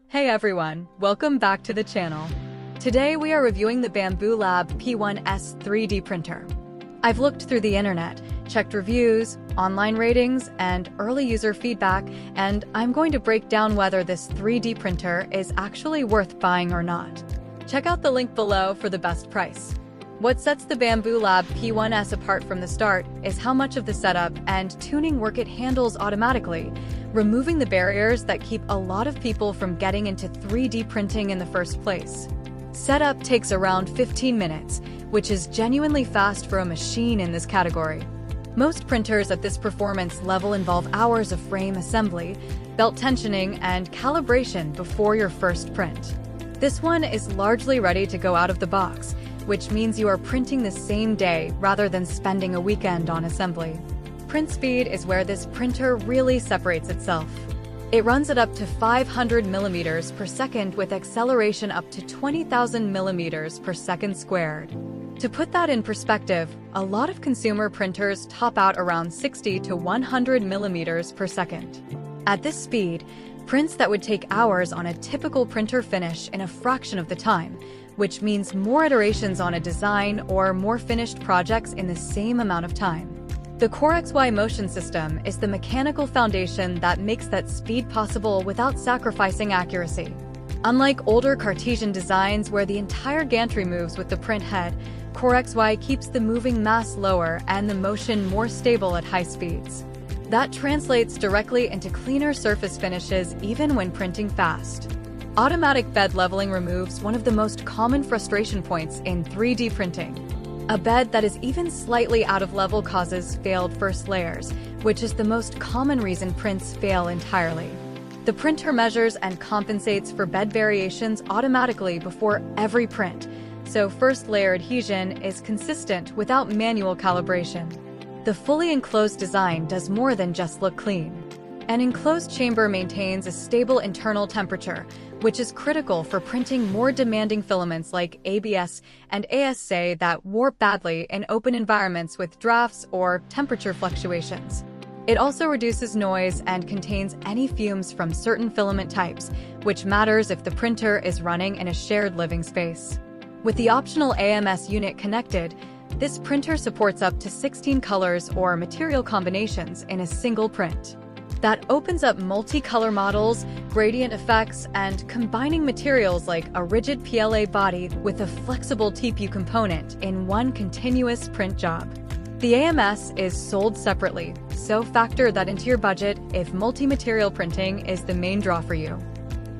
Hey everyone, welcome back to the channel. Today we are reviewing the Bambu Lab P1S 3D printer. I've looked through the internet, checked reviews, online ratings, and early user feedback, and I'm going to break down whether this 3D printer is actually worth buying or not. Check out the link below for the best price. What sets the Bambu Lab P1S apart from the start is how much of the setup and tuning work it handles automatically, removing the barriers that keep a lot of people from getting into 3D printing in the first place. Setup takes around 15 minutes, which is genuinely fast for a machine in this category. Most printers at this performance level involve hours of frame assembly, belt tensioning, and calibration before your first print. This one is largely ready to go out of the box, which means you are printing the same day rather than spending a weekend on assembly. Print speed is where this printer really separates itself. It runs at up to 500 millimeters per second with acceleration up to 20,000 millimeters per second squared. To put that in perspective, a lot of consumer printers top out around 60 to 100 millimeters per second. At this speed, prints that would take hours on a typical printer finish in a fraction of the time, which means more iterations on a design or more finished projects in the same amount of time. The CoreXY motion system is the mechanical foundation that makes that speed possible without sacrificing accuracy. Unlike older Cartesian designs where the entire gantry moves with the print head, CoreXY keeps the moving mass lower and the motion more stable at high speeds. That translates directly into cleaner surface finishes even when printing fast. Automatic bed leveling removes one of the most common frustration points in 3D printing. A bed that is even slightly out of level causes failed first layers, which is the most common reason prints fail entirely. The printer measures and compensates for bed variations automatically before every print, so first layer adhesion is consistent without manual calibration. The fully enclosed design does more than just look clean. An enclosed chamber maintains a stable internal temperature, which is critical for printing more demanding filaments like ABS and ASA that warp badly in open environments with drafts or temperature fluctuations. It also reduces noise and contains any fumes from certain filament types, which matters if the printer is running in a shared living space. With the optional AMS unit connected, this printer supports up to 16 colors or material combinations in a single print. That opens up multicolor models, gradient effects, and combining materials like a rigid PLA body with a flexible TPU component in one continuous print job. The AMS is sold separately, so factor that into your budget if multi-material printing is the main draw for you.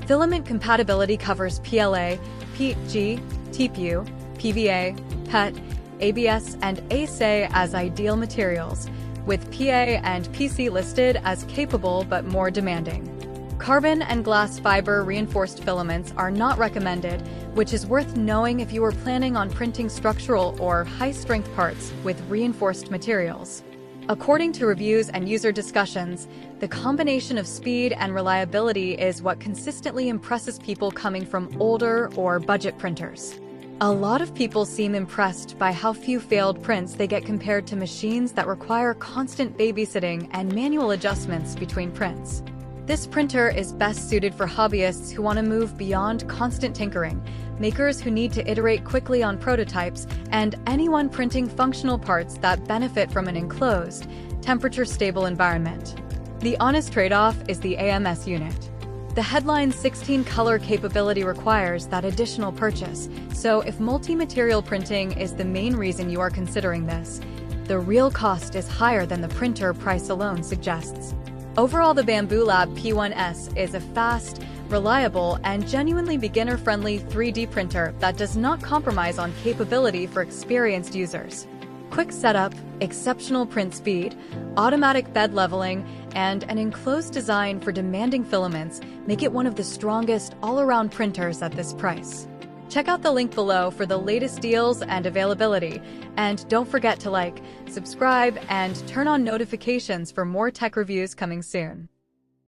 Filament compatibility covers PLA, PETG, TPU, PVA, PET, ABS, and ASA as ideal materials, with PA and PC listed as capable but more demanding. Carbon and glass fiber reinforced filaments are not recommended, which is worth knowing if you are planning on printing structural or high-strength parts with reinforced materials. According to reviews and user discussions, the combination of speed and reliability is what consistently impresses people coming from older or budget printers. A lot of people seem impressed by how few failed prints they get compared to machines that require constant babysitting and manual adjustments between prints. This printer is best suited for hobbyists who want to move beyond constant tinkering, makers who need to iterate quickly on prototypes, and anyone printing functional parts that benefit from an enclosed, temperature-stable environment. The honest trade-off is the AMS unit. The headline 16-color capability requires that additional purchase, so if multi-material printing is the main reason you are considering this, the real cost is higher than the printer price alone suggests. Overall, the Bambu Lab P1S is a fast, reliable, and genuinely beginner-friendly 3D printer that does not compromise on capability for experienced users. Quick setup, exceptional print speed, automatic bed leveling, and an enclosed design for demanding filaments make it one of the strongest all-around printers at this price. Check out the link below for the latest deals and availability, and don't forget to like, subscribe, and turn on notifications for more tech reviews coming soon.